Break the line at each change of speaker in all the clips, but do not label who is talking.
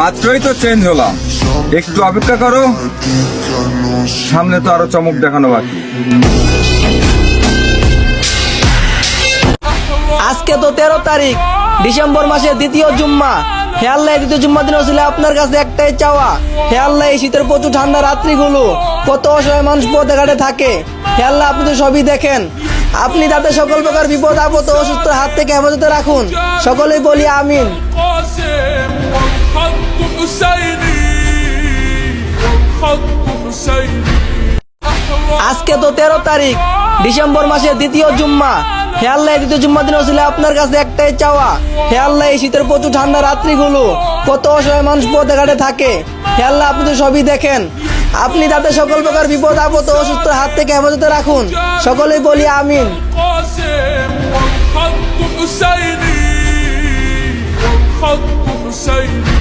মাত্রই তো চেঞ্জ হলাম, একটু অপেক্ষা করো, সামনে তো আরো চমক দেখানো বাকি।
আজকে তো 13 তারিখ ডিসেম্বর মাসের দ্বিতীয় জুম্মা। হে আল্লাহ, এই দ্বিতীয় জুম্মা দিন ছিল আপনার কাছে একটাই চাওয়া। হে আল্লাহ, এই শীতের প্রচুর ঠান্ডা রাত্রিগুলো কত অসহায় মানুষ পথে ঘাটে থাকে। হে আল্লাহ, আপনি তো সবই দেখেন। আপনি তাদের সকল প্রকার বিপদ আপদ ও অসুস্থ হাত থেকে হেফাজতে রাখুন। সকলেই বলি আমিন।
قاسم والخط حسيني والخط حسيني
আজকে তো 13 তারিখ ডিসেম্বর মাসের দ্বিতীয় জুম্মা। হে আল্লাহ, এই দ্বিতীয় জুম্মা দিন ছিল আপনার কাছে একটাই চাওয়া। হে আল্লাহ, এই শীতের প্রচুর ঠান্ডা রাত্রিগুলো কত অসহায় মানুষ পথে ঘাটে থাকে। হে আল্লাহ, আপনি তো সবই দেখেন। আপনি তাদের সকল প্রকার বিপদ আপদ ও অসুস্থ হাত থেকে হেফাজতে রাখুন। সকলেই বলি আমিন।
قاسم والخط حسيني والخط حسيني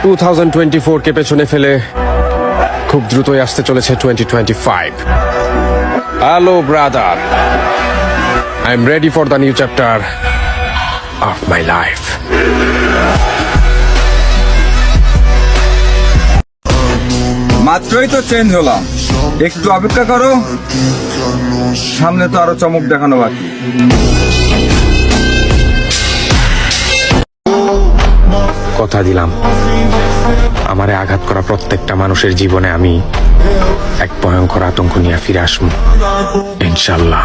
2024 কে পেছনে ফেলে খুব দ্রুতই আসতে চলেছে 2025। Hello brother, I am ready for the new chapter of my life.
মাত্রই তো চেঞ্জ হলাম, একটু অপেক্ষা করো, সামনে তো আরো চমক দেখানো বাকি।
কথা দিলাম, আমারে আঘাত করা প্রত্যেকটা মানুষের জীবনে আমি এক ভয়ঙ্কর আতঙ্ক নিয়ে ফিরে আসবো ইনশাল্লাহ।